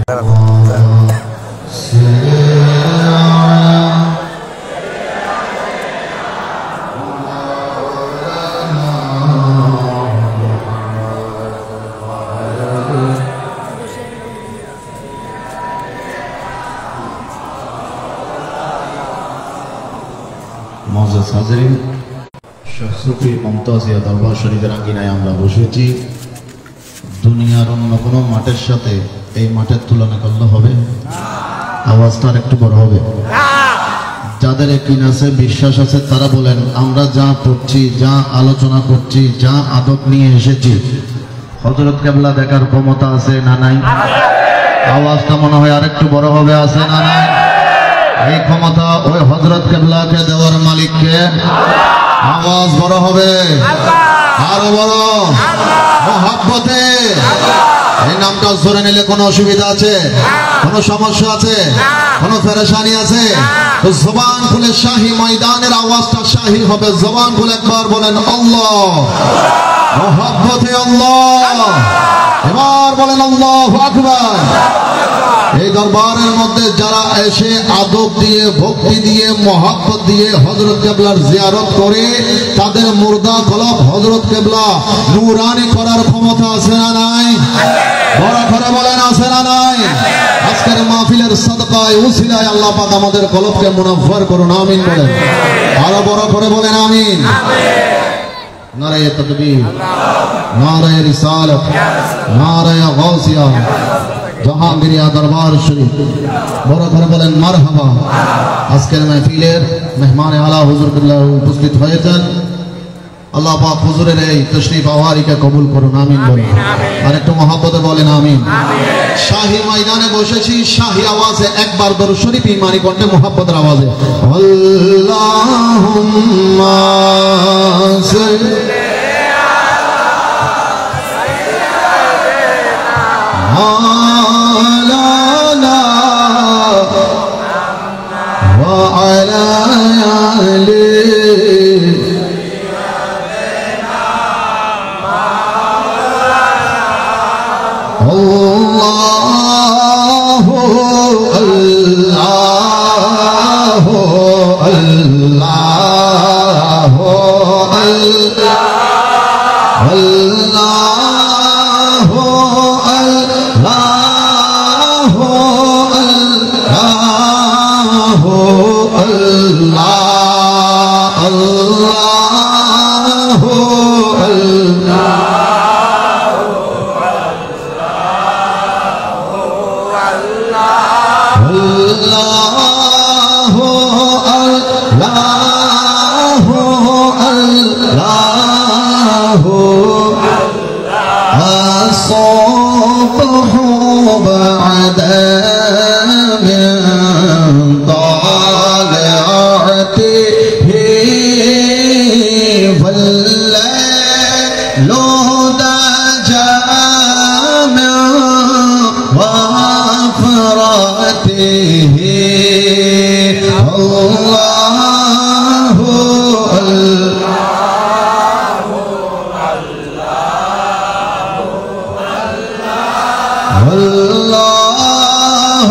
মুআজ্জাজ হাজিরিন, শাহসুফি মুমতাজিয়া দরবার শরীফের আঙ্গিনায় আমরা বসেছি। দুনিয়ার অন্য কোনো মাঠের সাথে এই মাঠের তুলনা করলে হবে? আওয়াজটা আর একটু বড় হবে। যাদের একদিন আছে, বিশ্বাস আছে, তারা বলেন আমরা যা পড়ছি, যা আলোচনা করছি, যা আদব নিয়ে এসেছি, হযরত কেবলা দেখার ক্ষমতা আছে না নাই? আওয়াজটা মনে হয় আর একটু বড় হবে, আছে না নাই? এই ক্ষমতা ওই হযরত কেবলাকে দেওয়ার মালিককে। আওয়াজ বড় হবে, আরো বড় মহব্বতে। এই নামটা জোরে নিলে কোনো অসুবিধা আছে? কোনো সমস্যা আছে? কোনো পেরেশানি আছে? তো জবান খুলে শাহী ময়দানের আওয়াজটা শাহী হবে। জবান খুলে একবার বলেন আল্লাহ, মহব্বতে আল্লাহ। এবার বলেন আল্লাহু আকবার। এই দরবারের মধ্যে যারা এসে আদব দিয়ে, ভক্তি দিয়ে, মহব্বত দিয়ে হযরত কেবলার জিয়ারত করে, তাদের মুর্দা কলব হযরত কেবলা নূরানি করার ক্ষমতা আছে না নাই? বড় করে বলেন আছে না নাই? আজকের মাহফিলের সাদকায় উসিলায় আল্লাহ পাক আমাদের কলবকে মুনাফফর করুন, আমিন বলেন। আরো বড় করে বলেন আমিন। নারায়ে তাকবীর, নারায়ে রিসালাত, নারায়ে গাউসিয়া, জাহাঙ্গীরিয়া দরবার শরীফ। বড় করে বলেন মারহাবা। আজকের মাহফিলের মেহমানে আলা হুজুর বিল্লাহ উপস্থিত হয়েছেন। আল্লাহ পাক হুজুরের এই তশরিফ আওয়ারিকে কবুল করুন, আমিন বলেন। আর একটু মহব্বতে বলেন আমিন। শাহী ময়দানে বসেছি, শাহী আওয়াজে একবার দরুদ শরীফ ঈমানি কণ্ঠে মহব্বতের আওয়াজে আল্লাহুম্মা সাল্লি وعلى آله الله الله الله الصبح بعد من طلعته والليل دجى من غفرته الله الله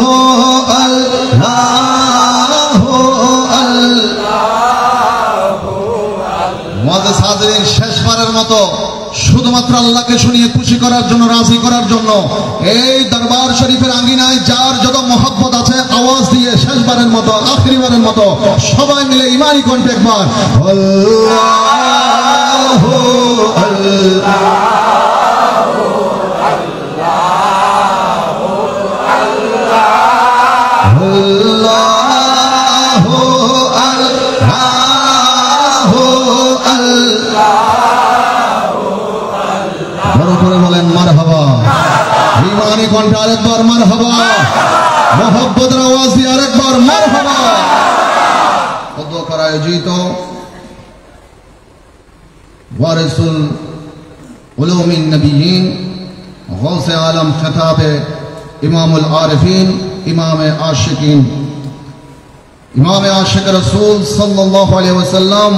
মুআজ্জাজ হাজিরিন, শেষবারের মতো শুধুমাত্র আল্লাহকে শুনিয়ে খুশি করার জন্য, রাজি করার জন্য এই দরবার শরীফের আঙ্গিনায় যার যত মহব্বত আছে আওয়াজ দিয়ে শেষবারের মতো, আখিরিবারের মতো সবাই মিলে ঈমানি কণ্ঠে একবার আল্লাহু আল্লাহ বলেন মারহাবা। ঈমানি কণ্ঠে আরেকবার মারহাবা, মহব্বতের আওয়াজ দিয়ে আরেকবার মারহাবা। অধ্যক্ষরা আয়োজিত ওয়ারিসুল উলুমিন নবিয়্যিন গৌসে আলম খেতাবে ইমামুল আরিফিন, ইমামে আশিকিন, ইমামে আশিক রাসূল সাল্লাল্লাহু আলাইহি ওয়াসাল্লাম,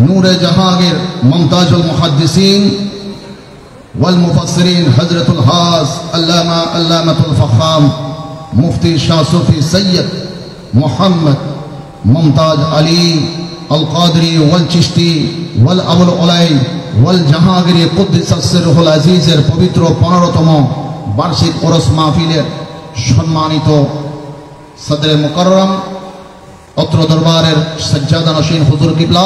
নূরে জাহাঙ্গীর, মুমতাজুল মুহাদ্দিসিন, والمفسرين حضرة الحاج علامة الفخام مفتی شاہ صوفی سید محمد ممتاز علی القادری والچشتی والابو العلائی والجہانگیری قدس سرہ العزیزের পবিত্র 15তম বার্ষিক ওরস মাহফিলের সম্মানিত সদরে মুকাররম অত্র দরবারের সজ্জাদা নশীন হুজুর কিবলা,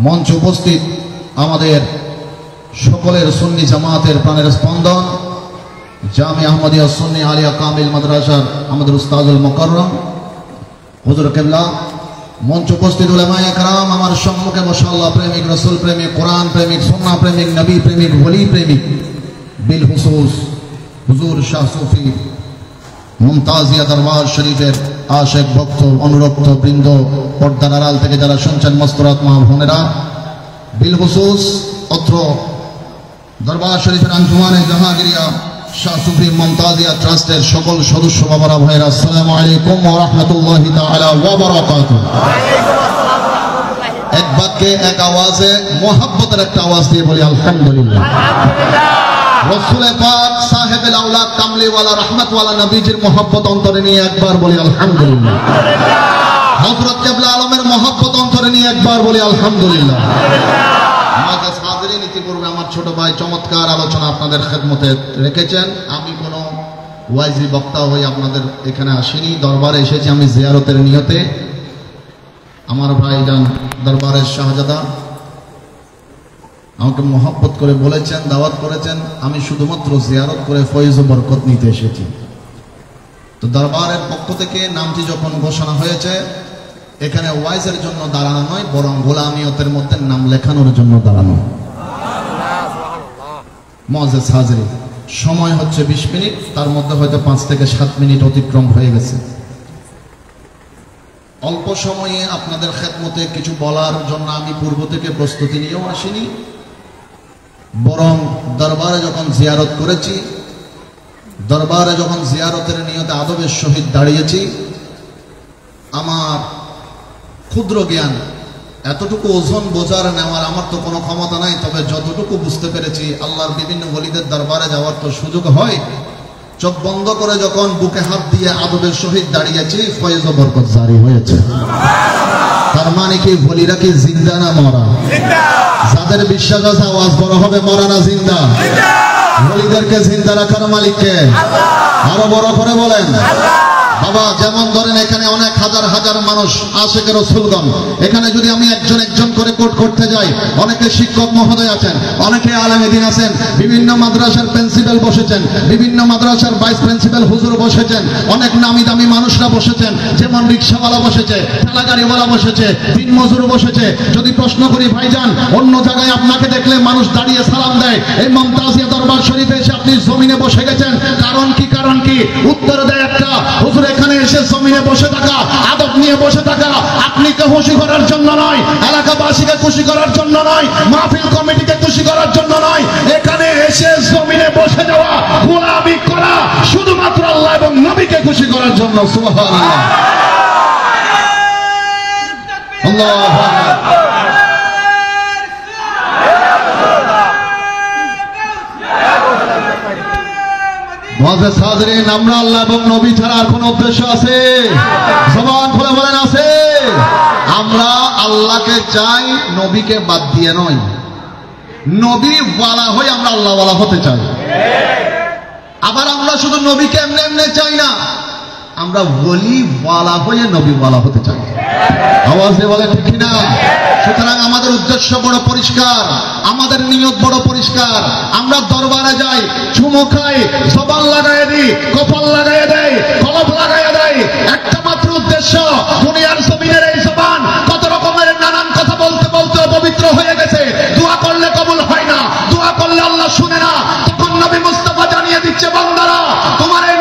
মঞ্চ উপস্থিত আমাদের সকলের সুন্নি জামাতের প্রাণের স্পন্দন জামিয়া আহমদিয়া সুন্নি আলিয়া কামিল মাদ্রাসার আমাদের উস্তাদুল মুকাররম হুজুর কিবলা, মঞ্চ উপস্থিত উলামায়ে কেরাম, আমার সম্মুখে মাশাআল্লাহ প্রেমিক, রাসূল প্রেমিক, কোরআন প্রেমিক, সুন্নাহ প্রেমিক, নবী প্রেমিক, ওলি প্রেমিক, বিল হুসুস হুজুর শাহ সুফি মুমতাজিয়া দরবার শরীফের আশিক ভক্ত অনুরক্ত বৃন্দ, পর্দার আড়াল থেকে যারা শুনছেন মস্তরাত মা বোনেরা, বিল হুসুস অত্র দরবার শরীফের আঞ্জুমানে জাহাঙ্গীরিয়া শাহ সুফি মুমতাজিয়া ট্রাস্টের সকল সদস্য বাবারা ভাইরা, আসসালামু আলাইকুম ওয়া রাহমাতুল্লাহি তাআলা ওয়া বারাকাতুহু। এক বাক্যে এক আওয়াজে মোহাব্বতের একটা আওয়াজ দিয়ে বলি আলহামদুলিল্লাহ। রাসূল পাক সাহেবুল আওলাদ কামলিওয়ালা রহমতওয়ালা নবীজির মোহাব্বত অন্তরে নিয়ে একবার বলি আলহামদুলিল্লাহ। হযরত কিবলা আলমের মোহাব্বত অন্তরে নিয়ে একবার বলি আলহামদুলিল্লাহ। আমাদের হাজিরিন, ইতিপূর্বে আমার ছোট ভাই চমৎকার আলোচনা আপনাদের খেদমতে রেখেছেন। আমি কোনো ওয়াইজি বক্তা হয়ে আপনাদের এখানে আসিনি, দরবারে এসেছি আমি জিয়ারতের নিয়তে। আমার ভাইজান দরবারের শাহজাদা আমাকে মোহাব্বত করে বলেছেন, দাওয়াত করেছেন, আমি শুধুমাত্র জিয়ারত করে ফয়েজ ও বরকত নিতে এসেছি। তো দরবারের পক্ষ থেকে নামটি যখন ঘোষণা হয়েছে, এখানে ওয়াইজের জন্য দাঁড়ানো নয়, বরং গোলামিয়তের মধ্যে নাম লেখানোর জন্য দাঁড়ানো। মুআজ্জাজ হাজিরিন, সময় হচ্ছে 20 মিনিট, তার মধ্যে হয়তো 5 থেকে 7 মিনিট অতিক্রম হয়ে গেছে। অল্প সময়ে আপনাদের খেদমতে কিছু বলার জন্য আমি পূর্ব থেকে প্রস্তুতি নিয়েও আসিনি, বরং দরবারে যখন জিয়ারত করেছি, দরবারে যখন জিয়ারতের নিয়তে আদবের সহিত দাঁড়িয়েছি, আমার ক্ষুদ্র জ্ঞান এতটুকু ওজন বোঝার নেওয়ার আমার তো কোনো ক্ষমতা নাই, তবে যতটুকু বুঝতে পেরেছি আল্লাহর বিভিন্ন ওলিদের দরবারে যাওয়ার তো সুযোগ হয়। চোখ বন্ধ করে যখন বুকে হাত দিয়ে আদবের সহিত দাঁড়িয়েছি, ফয়েজ ও বরকত জারি হয়েছে। তার মানে কি ওলিরা কি জিন্দা না মরা? যাদের বিশ্বাস আছে আওয়াজ বড় হবে, মরা না জিন্দা? ওলিদেরকে জিন্দা রাখার মালিককে আরো বড় করে বলেন বাবা। যেমন ধরেন এখানে অনেক হাজার হাজার মানুষ আশিক রাসূলগণ, এখানে যদি আমি একজন একজন করে কোট করতে যাই, অনেকে শিক্ষক মহোদয় আছেন, অনেকে আলেম দ্বীন আছেন, বিভিন্ন মাদ্রাসার প্রিন্সিপাল বসেছেন, বিভিন্ন মাদ্রাসার ভাইস প্রিন্সিপাল হুজুর বসেছেন, অনেক নামি দামি মানুষরা বসেছেন, যেমন রিকশাওয়ালা বসেছে, ঠেলা গাড়িওয়ালা বসেছে, দিন মজুর বসেছে। যদি প্রশ্ন করি ভাইজান, অন্য জায়গায় আপনাকে দেখলে মানুষ দাঁড়িয়ে সালাম দেয়, এই মুমতাজিয়া দরবার শরীফে এসে আপনি জমিনে বসে গেছেন, কারণ কি? কারণ কি? উত্তর দেয় একটা, হুজুর এখানে এসে জমিনে বসে থাকা, আদব নিয়ে বসে থাকা, আপনিকে খুশি করার জন্য নয়, এলাকাবাসীকে খুশি করার জন্য নয়, মাহফিল কমিটিকে খুশি করার জন্য নয়, এখানে এসে জমিনে বসে যাওয়া, গোলামি করা শুধুমাত্র আল্লাহ এবং নবীকে খুশি করার জন্য। সুবহানাল্লাহ, আল্লাহু আকবার। মুআজ্জাজ হাজিরিন, আমরা আল্লাহ এবং নবী ছাড়া আর কোন উদ্দেশ্য আছে? জবান খুলে বলেন আছে? আমরা আল্লাহকে চাই, নবীকে বাদ দিয়ে নয়। নবী ওয়ালা হয়ে আমরা আল্লাহ ওয়ালা হতে চাই। আবার আমরা শুধু নবীকে এমনি এমনি চাই না, আমরা ওলি ওয়ালা হয়ে নবী ওয়ালা হতে চাই। আওয়াজে বলে ঠিক না? সুতরাং আমাদের উদ্দেশ্য বড় পরিষ্কার, আমাদের নিয়ত বড় পরিষ্কার। আমরা দরবারে যাই, চুমো খাই, জবান লাগাইয়া দিই, কপাল লাগাইয়া দেয়, কলব লাগাইয়া দেয়, একটা মাত্র উদ্দেশ্য, দুনিয়ার জমিনের এই জবান কত রকমের নানান কথা বলতে বলতে পবিত্র হয়ে গেছে। দোয়া করলে কবুল হয় না, দোয়া করলে আল্লাহ শুনে না। তখন নবী মুস্তাফা জানিয়ে দিচ্ছে, বান্দারা তোমার এই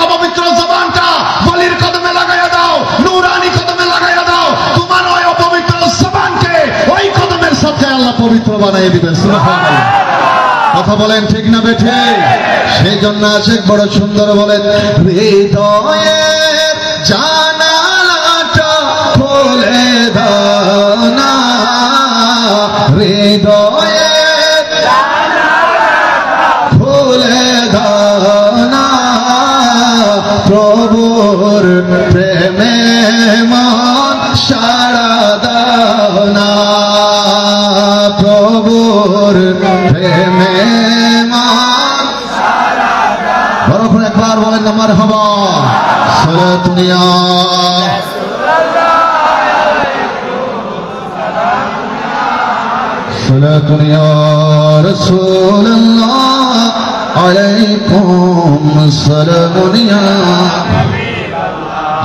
অপবিত্র জবানটা বলির কদমে লাগাইয়া দাও, নূরানি কদমে লাগাইয়া দাও, তোমার ওই অপবিত্র জবানকে ওই কদমের সাথে আল্লাহ পবিত্র বানিয়ে দিবেন। সুবহানাল্লাহ, কথা বলেন ঠিক না বেঠে? সেই জন্য আশিক বড় সুন্দর বলেন, হৃদয়ের জানালাটা খুলে দাও না, হৃদয়ের প্রভুর প্রেমে মন সাড়া দাও না, প্রভুর প্রেমে মন সাড়া দাও। বড় করে একবার বলেন না মারহাবা। সালাতুন ইয়া সালাতুন ইয়া রাসূলুল্লাহ আলাইকুম সালামুন ইয়া।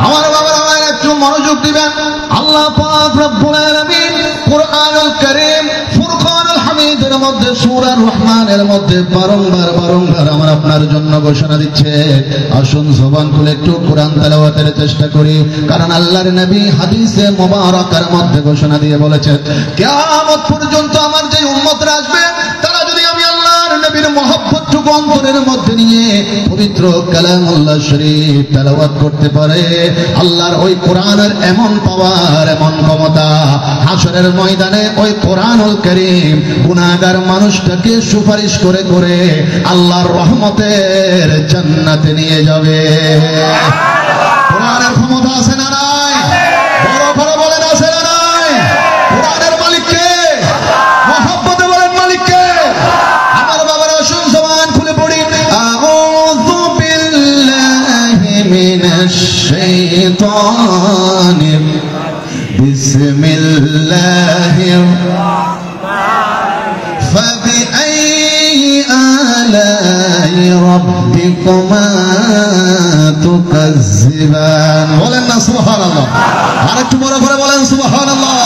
আমার বাবার আমার একটু মনোযোগ দিবেন। আল্লাহ পাক রব্বুল আলামিন কুরআনুল কারীম ফুরকানুল হামিদের মধ্যে সূরা রহমানের মধ্যে বারংবার আমার আপনার জন্য ঘোষণা দিচ্ছে। আসুন জবান খুলে একটু কোরআন তেলাওয়াতের চেষ্টা করি, কারণ আল্লাহর নবী হাদিসে মুবারাকার মধ্যে ঘোষণা দিয়ে বলেছেন, কিয়ামত পর্যন্ত আমার যে উম্মতরা আসবে তারা যদি আমি আল্লাহর নবীর মহব্বতটুকু অন্তরের মধ্যে নিয়ে পবিত্র কালামুল্লাহ শরীফ তেলাওয়াত করতে পারে, আল্লাহর ওই কোরআনের এমন পাওয়ার, এমন ক্ষমতা, হাশরের ময়দানে ওই কোরআনুল কারীম গুনাহগার মানুষটাকে সুপারিশ করে করে আল্লাহর রহমতের জান্নাতে নিয়ে যাবে। কোরআনের ক্ষমতা আছে না নাই? বড় বড় বলেন আছে না নাই? কোরআনের মালিক কে? মহব্বতে বলেন মালিক কে? আমার বাবারা শুন জবান খুলে পড়ি, আউযু বিল্লাহি মিনাশ শাইতানির বিসমিল্লাহির فبأي آلاء ربكما تكذبان। বলেন না সুবহানাল্লাহ। আরেকটু বড় করে বলেন সুবহানাল্লাহ।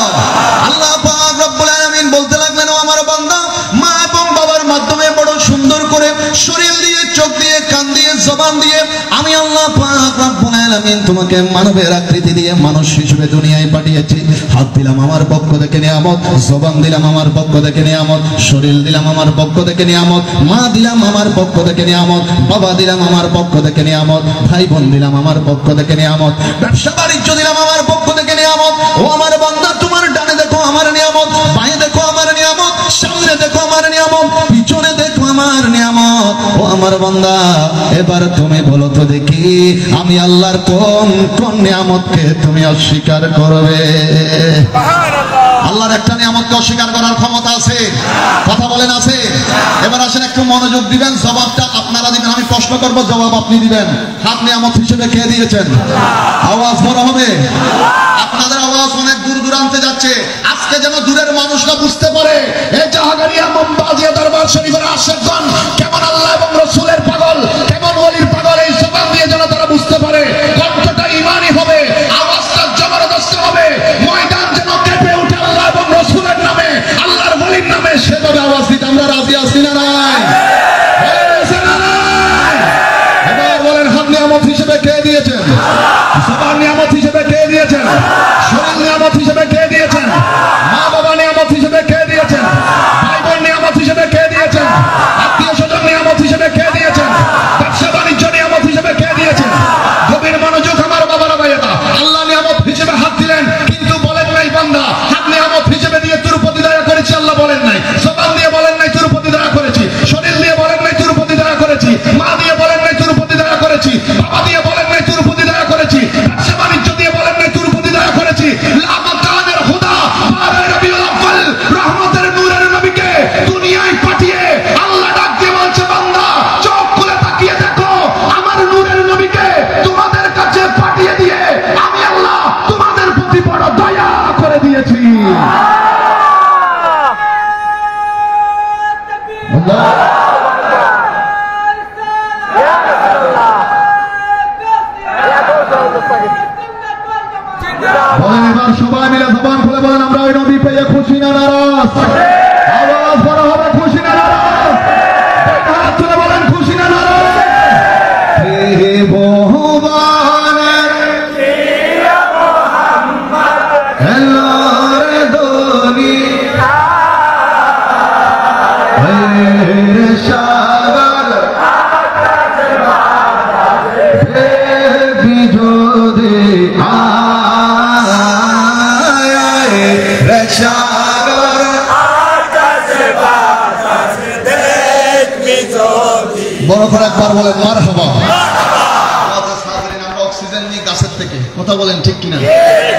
আল্লাহ পাক রব্বুল আলামিন বলতে লাগলেন, ও আমার বান্দা, মা এবং বাবার মাধ্যমে বড় সুন্দর করে শরীর দিয়ে, চোখ দিয়ে, কান দিয়ে, জবান দিয়ে আমি আল্লাহ পাক রব্বুল আলামিন তোমাকে মানবের আকৃতি দিয়ে মানুষ হিসেবে দুনিয়ায় পাঠিয়েছি। হাত দিলাম আমার পক্ষ থেকে নিয়ামত, জবান দিলাম আমার পক্ষ থেকে নিয়ামত, শরীর দিলাম আমার পক্ষ থেকে নিয়ামত, মা দিলাম আমার পক্ষ থেকে নিয়ামত, বাবা দিলাম আমার পক্ষ থেকে নিয়ামত, ভাই বোন দিলাম আমার পক্ষ থেকে নিয়ামত, ব্যবসা বাণিজ্য দিলাম আমার পক্ষ থেকে নিয়ামত। ও আমার বান্দা, তোমার ডানে দেখো আমার নিয়ামত, বাঁয়ে দেখো আমার নিয়ামত, সামনে দেখো আমার নিয়ামত, পিছনে দেখো আমার নিয়ামত। ও আমার বান্দা, এবার তুমি বলো তো দেখি, আমি আল্লাহর কোন কোন নিয়ামতকে তুমি অস্বীকার করবে? আল্লাহর একটা নিয়ামতকে অস্বীকার করার ক্ষমতা আছে? কথা বলেন আছে? এবার আসেন একটু মনোযোগ দিবেন, জবাবটা আপনারা দিবেন, আমি প্রশ্ন করব, জবাব আপনি দিবেন। হাত নিয়ামত হিসেবে কে দিয়েছেন? আওয়াজ বড় হবে। আপনাদের আওয়াজ অনেক দূর দূরান্তে যাচ্ছে, আজকে যেন দূরের মানুষরা বুঝতে পারে এই জাহাঙ্গীরিয়া মুমতাজিয়া দরবার শরীফের আশিকগণ কেমন আল্লাহ এবং রাসূলের পাগল, কেমন ওলির পাগল, এই জবান দিয়ে যেন তারা বুঝতে পারে। কণ্ঠটা ঈমানি হবে, আওয়াজটা জবরদস্ত হবে, ময়দান যেন কেঁপে ওঠে আল্লাহ এবং রাসূলের নামে, আল্লাহর ওলির নামে, সেভাবে আওয়াজ দিতে আমরা রাজি আছি না নাই? এবার বলেন, হাত নিয়ামত হিসেবে কে দিয়েছেন? জবান নিয়ামত হিসেবে কে দিয়েছেন? শরীর নিয়ামত হিসেবে কে দিয়েছেন? মা বাবা নিয়ামত হিসেবে কে দিয়েছেন? ভাই বোন নিয়ামত হিসেবে কে দিয়েছেন? আত্মীয় স্বজন নিয়ামত হিসেবে কে দিয়েছেন? ব্যবসা বাণিজ্য নিয়ামত হিসেবে কে দিয়েছেন? গভীর মনোযোগ আমার বাবারা ভাইয়েরা, আল্লাহ নিয়ামত হিসেবে হাত দিলেন, কিন্তু বলেন নাই বান্দা হাত নিয়ামত হিসেবে দিয়ে তোর প্রতি দয়া করেছি, আল্লাহ বলেন নাই। জবান দিয়ে বলেন নাই তোর প্রতি দয়া করেছি, শরীর দিয়ে বলেন নাই তোর প্রতি দয়া করেছি, মা দিয়ে বলেন নাই তোর প্রতি দয়া করেছি, বাবা দিয়ে বলেন নাই তোর প্রতি দয়া করেছি, ব্যবসা বাণিজ্য দিয়ে বলেন নাই তোর প্রতি দয়া করেছি। লামাকানের হুদা বারে রবিউল আউয়াল রহমতের নূরের নবীকে দুনিয়ায় পাঠিয়ে আল্লাহ ডাক দিয়ে বলছে, বান্দা চোখ খুলে তাকিয়ে দেখো, আমার নূরের নবীকে তোমাদের কাছে পাঠিয়ে দিয়ে আমি আল্লাহ তোমাদের প্রতি বড় দয়া করে দিয়েছি। বলেন এবার সবাই মিলে জবান খুলে বলেন, আমরা ওই নবী পেয়ে খুশি না নারাজ? আওয়াজ বড় হবে, খুশি না নারাজ? হাত তুলে বলেন, খুশি না নারাজ? ভগবানের প্রিয় মুহাম্মদ এলোর দুনিয়া রে সাগর আকাশ বাতাস দেখবি যদি সাগর আকাশ বাতাস দেখবি যদি। বড় করে একবার বলেন মারহাবা। অক্সিজেন নিয়ে গাছের থেকে। কথা বলেন ঠিক কিনা?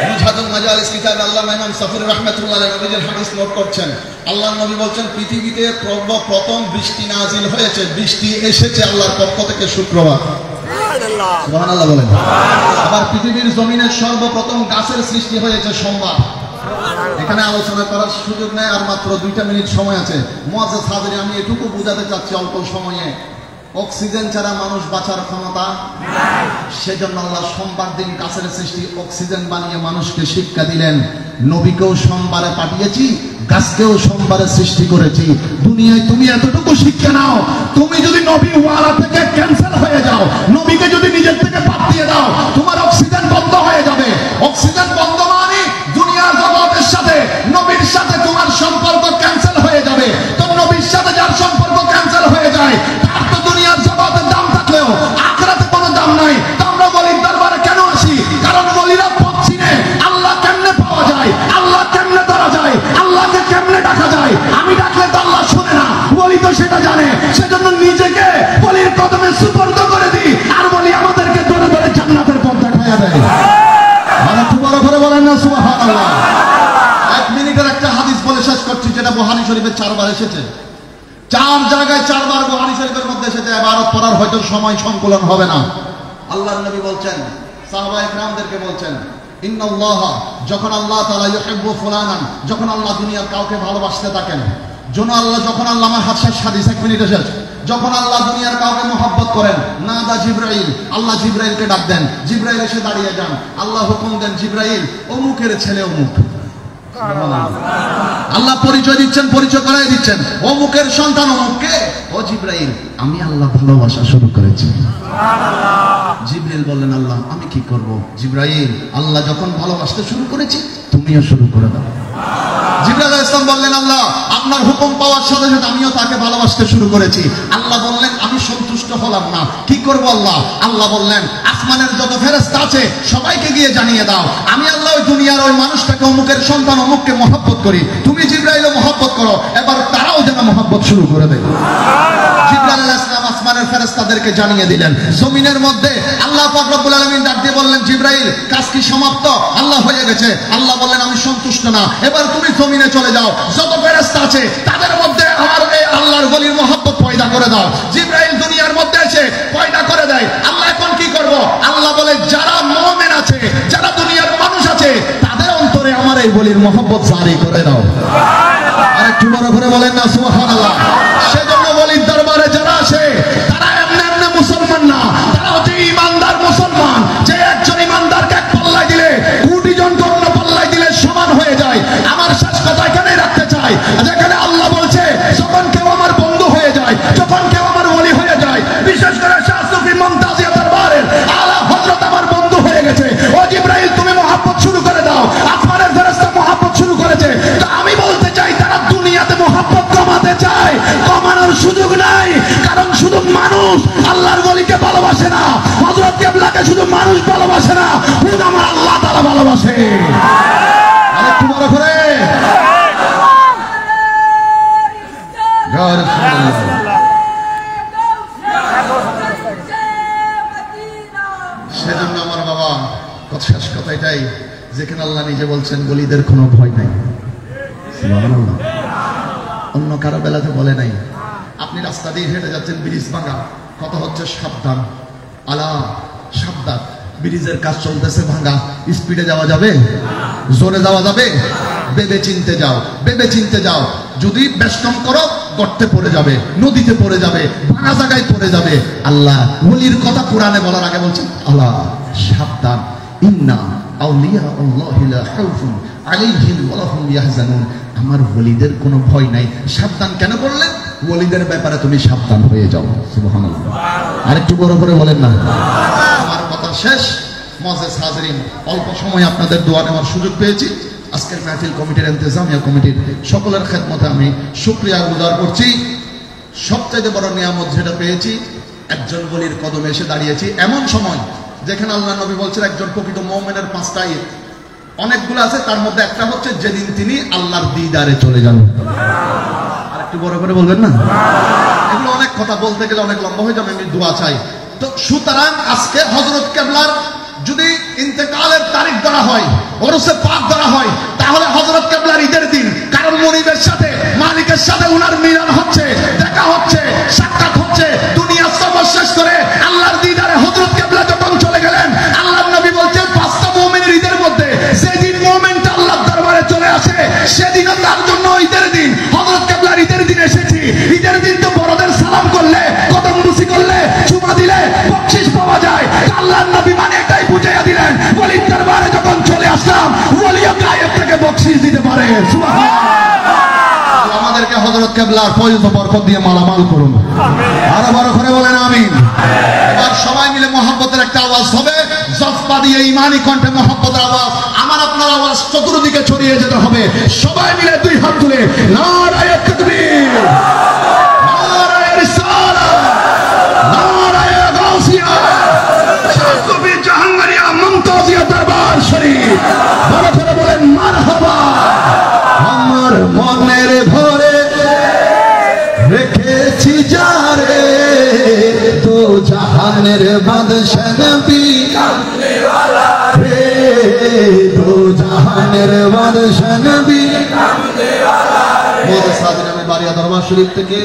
মুজাহিদুল মাজালিস কিতাবে আল্লামা ইমাম সাফির রাহমাতুল্লাহ আলাইহি নবীর হাদিস নোট করছেন। আল্লাহর নবী বলছেন পৃথিবীতে প্রথম বৃষ্টি নাজিল হয়েছে, বৃষ্টি এসেছে আল্লাহর পক্ষ থেকে শুক্রবার। সুবহানাল্লাহ বলেন। আবার পৃথিবীর জমিনের সর্বপ্রথম গাছের সৃষ্টি হয়েছে সোমবার। এখানে আলোচনা করার সুযোগ নেই, আর মাত্র 2টা মিনিট সময় আছে। মুআজ্জাজ হাজিরিন, আমি এটুকু বোঝাতে চাচ্ছি অল্প সময়ে, অক্সিজেন ছাড়া মানুষ বাঁচার ক্ষমতা নাই। সেজন্য আল্লাহ সোমবার দিন গাছের সৃষ্টি অক্সিজেন বানিয়ে মানুষকে শিক্ষা দিলেন। নবীকেও সোমবারে পাঠিয়েছি, গাছকেও সোমবারে সৃষ্টি করেছি। দুনিয়ায় তুমি এতটুকু শিক্ষা নাও, তুমি যদি নবী ওয়ালা থেকে ক্যান্সেল হয়ে যাও, নবীকে যদি নিজের থেকে বাদ দিয়ে দাও, তোমার অক্সিজেন বন্ধ হয়ে যাবে। অক্সিজেন বন্ধ মানে দুনিয়ার জগতের সাথে নবীর সাথে তোমার সম্পর্ক ক্যান্সেল হয়ে যাবে। তো নবীর সাথে যার সম্পর্ক ক্যান্সেল হয়ে যায়, তার তো দুনিয়ার জগতের দাম থাকলেও আখিরাতে কোনো দাম নাই। তো আমরা ওলির দরবারে কেন আসি? কারণ ওলিরা পথ চিনে, আল্লাহ কেমনে পাওয়া যায়, আল্লাহ কেমনে ধরা যায়, আল্লাহকে কেমনে ডাকা যায়। আমি ডাকলে তো আল্লাহ শুনে না, ওলি তো সেটা জানে। সেজন্য নিজেকে ওলির কদমে সুপর্দ করে দিই, আর বলি আমাদেরকে ধরে ধরে জান্নাতের পথ দেখায়া দেয়। আর একটু বড় করে বলেন না সুবহানাল্লাহ। 1 মিনিটের একটা হাদিস বলে শেষ করছি, যেটা বুখারী শরীফে 4 বার এসেছে। 4 জায়গায় 4 বার বুখারী শরীফের মধ্যে এসেছে। ইবারত পড়ার হয়তো সময় সংকলন হবে না। আল্লাহর নবী বলছেন, সাহাবায়ে কেরামদেরকে বলছেন, ইন্নাল্লাহ, যখন আল্লাহ তাআলা ইউহিব্বু ফুলানান, যখন আল্লাহ দুনিয়ার কাউকে ভালোবাসতে থাকেন, যখন আল্লাহ, আমার হাত শেষ হাদিস, 1 মিনিটে শেষ। যখন আল্লাহ দুনিয়ার কাউকে মহব্বত করেন, নাদা জিবরাইল, আল্লাহ জিবরাইলকে ডাক দেন। জিবরাইল এসে দাঁড়িয়ে যান। আল্লাহ হুকুম দেন, জিবরাইল অমুকের ছেলে অমুক। আল্লাহ পরিচয় দিচ্ছেন, পরিচয় করাই দিচ্ছেন, অমুকের সন্তান অমুককে। ও জিবরাইল, আমি আল্লাহ ভালোবাসা শুরু করেছি। জিবরাইল বললেন, আল্লাহ আমি কি করব? জিবরাইল, আল্লাহ যখন ভালোবাসতে শুরু করেছি, তুমিও শুরু করে দাও। জিবরাইল আলাইহিস সালাম বললেন, আল্লাহ আপনার হুকুম পাওয়ার সাথে সাথে আমিও তাকে ভালোবাসতে শুরু করেছি। আল্লাহ বললেন, আমি সন্তুষ্ট হলাম না, কি করব আল্লাহ? আল্লাহ বললেন, আসমানের যত ফেরেশতা আছে সবাইকে গিয়ে জানিয়ে দাও, আমি আল্লাহ ওই দুনিয়ার ওই মানুষটাকে অমুকের সন্তান অমুককে মহব্বত করি, তুমি জিবরাইলও মহব্বত করো, এবার তারাও যেন মহব্বত শুরু করে দেয়। জিবরাইল আলাইহিস সালাম আসমানের ফেরেশতাদেরকে জানিয়ে দিলেন। জমিনের মধ্যে আল্লাহ পাক রব্বুল আলামিন ডাক দিয়ে বললেন, জিবরাইল কাজ কি সমাপ্ত? আল্লাহ হয়ে গেছে। আল্লাহ বললেন, আমি সন্তুষ্ট না, এবার তুমি জমিনে চলে যাও, যত ফেরেশতা আছে তাদের মধ্যে আমার এই আল্লাহর ওলির মহব্বত পয়দা করে দাও। জিবরাইল দুনিয়ার মধ্যে এসে পয়দা করে দেয়। আল্লাহ এখন কি করব? আল্লাহ বলে, যারা মুমিন আছে, যারা দুনিয়ার মানুষ আছে, তাদের অন্তরে আমার এই ওলির মহব্বত জারি করে দাও। আর একটু বড় করে বলেন না সুবহানাল্লাহ। সেজন্য ওলির দরবারে যারা আসে, তারা এমনি এমনি মুসলমান না, তারা হচ্ছে ঈমানদার মুসলমান। যে একজন ঈমানদারকে এক পাল্লায় দিলে কোটি জনকে অন্য পাল্লায় দিলে সমান হয়ে যায়। আমার শেষ কথা এখানে রাখতে চাই, যেখানে আল্লাহ বলছে, যখন কেউ আমার বন্ধু হয়ে যায়, যখন কেউ আমার ওলি হয়ে যায়, বিশেষ করে শাহ সুফি মুমতাজিয়া দরবারের আলা হযরত আমার বন্ধু হয়ে গেছে, ও জিবরাইল তুমি মহব্বত শুরু করে দাও। আসমানের ফেরেশতা মহব্বত শুরু করেছে। তো আমি বলতে চাই, তারা দুনিয়াতে মহব্বত কমাতে চায়, কমানোর সুযোগ নাই। কারণ শুধু মানুষ আল্লাহর ওলিকে ভালোবাসে না, হযরত কিবলাকে শুধু মানুষ ভালোবাসে না, খুদ আমার আল্লাহ তাআলা ভালোবাসে। আরেকটু বড় করে সেজন্য আমার বাবা শেষ কথা এটাই, যেখানে আল্লাহ নিজে বলছেন ওলিদের কোনো ভয় নাই। অন্য কারো বেলাতে বলে নাই। আপনি রাস্তা দিয়ে হেঁটে যাচ্ছেন, ব্রিজ ভাঙা, কথা হচ্ছে সাবধান, আলা সাবধান, ব্রিজের কাজ চলতেছে ভাঙা, স্পিডে যাওয়া যাবে? জোরে যাওয়া যাবে? ভেবে চিনতে যাও, ভেবে চিনতে যাও। যদি বেষ্টন করো, গর্তে পড়ে যাবে, নদীতে পড়ে যাবে, ভাঙা জায়গায় পড়ে যাবে। আল্লাহ ওলির কথা কোরআনে বলার আগে বলছেন, আলা সাবধান, ইন্না আউলিয়া আল্লাহি লা খাউফুন আলাইহিম ওয়া লাহুম ইয়াহজানুন। আমার ওলিদের কোনো ভয় নাই। সাবধান কেন বললেন? ওলিদের ব্যাপারে তুমি সাবধান হয়ে যাও। সুবহানাল্লাহ। আরেকটু বড় করে বলেন না। আমার কথা শেষ। মুআজ্জাজ হাজিরিন, অল্প সময় আপনাদের দোয়া নেওয়ার সুযোগ পেয়েছি। আজকের মাহফিল কমিটির ইন্তেজামিয়া কমিটির সকলের খেদমতে আমি শুকরিয়া গুজার করছি। সবচেয়ে বড় নিয়ামত যেটা পেয়েছি, একজন ওলির কদমে এসে দাঁড়িয়েছি এমন সময় যেখানে আল্লাহ নবী বলছেন, একজন প্রকৃত মুমিনের 5টা ঈদ, অনেকগুলো আছে, তার মধ্যে একটা হচ্ছে যেদিন তিনি আল্লাহর দিদারে চলে যান। আর একটু বড় করে বলবেন না? এগুলো অনেক কথা বলতে গেলে অনেক লম্বা হয়ে যাবে, আমি দোয়া চাই। তো সুতরাং আজকে হযরত কিবলার যদি ইন্তেকালের তারিখ ধরা হয়, ওরসে পাক ধরা হয়, তাহলে হযরত কিবলার ঈদের দিন, কারণ মনিবের সাথে মালিকের সাথে উনার মিলন হচ্ছে, দেখা হচ্ছে, সাক্ষাৎ হচ্ছে। দুনিয়ার সফর শেষ করে আল্লাহর দিদারে হযরত কিবলা যখন চলে গেলেন, আল্লাহর নবী বলছেন পাঁচটা মুমিনের ঈদের মধ্যে যেদিন মুমিনটা আল্লাহর দরবারে চলে আসে সেদিনও তার জন্য ঈদের দিন। হযরত কিবলার ঈদের দিন এসেছি। ঈদের দিন তো বড়দের সালাম করলে, কদম বুসি করলে, চুমা দিলে বকশিশ পাওয়া যায়। আল্লাহর নবী মানে এটাই বুঝাইয়া দিলেন, ওলির দরবারে যখন চলে আসলাম ওলিও গায়েব থেকে বকশিশ দিতে পারে। সুবহানাল্লাহ। আমাদেরকে হযরত কিবলার ফয়জ ও বরকত দিয়ে মালামাল করুন। আরো বড় করে বলেন আমিন। এবার সবাই মিলে মহব্বতের একটা আওয়াজ হবে, জজবা দিয়ে ঈমানি কণ্ঠে মহব্বতের আওয়াজ। আমার আপনার আওয়াজ চতুর্দিকে ছড়িয়ে যেতে হবে। সবাই মিলে দুই হাত তুলে নারায়ে তাকবীর, নারায়ে রিসালাত, নারায়ে গাউসিয়া, শাহসুফি জাহাঙ্গীরিয়া মুমতাজিয়া দরবার শরীফ। বড় করে বলেন মারহাবা। আমার মনের ঘরে রেখেছি যারে, দো জাহানের বাদশা নবী কামলিওয়ালা রে, দো জাহানের বাদশা নবী কামলিওয়ালা রে। সাদিন আমি বারিয়া দরবার শরীফ থেকে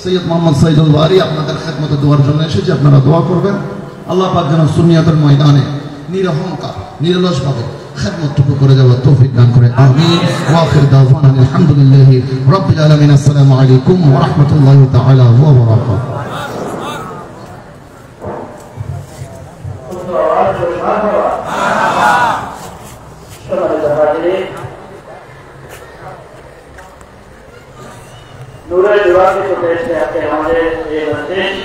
সৈয়দ মোহাম্মদ সাইদুল বারি আপনাদের খেদমতে দোয়ার জন্য এসেছি। আপনারা দোয়া করবেন আল্লাহ পাক যেন সুন্নিয়তের ময়দানে নিরহংকার নিরলসভাবে খেদমতটুকু করে যাওয়ার তৌফিক দান করে। আমিন। ওয়া আখির দাওয়ানা আলহামদুলিল্লাহি রাব্বিল আলামিন। আসসালামু আলাইকুম ওয়া রাহমাতুল্লাহি তাআলা ওয়া বারাকাতুহু। নূরের নির্বাচিত হয়েছে আজকে আমাদের এই মজলিস।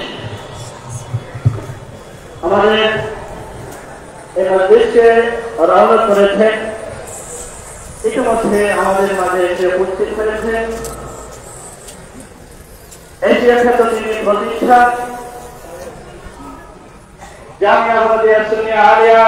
আমাদের এই মজলিসকে রওনা করেছে, ইতিমধ্যে আমাদের মাঝে এসে উপস্থিত হয়েছে এশিয়া খ্যাত তিনি প্রতিষ্ঠা জামিয়া আহমদিয়া সুন্নিয়া আলিয়া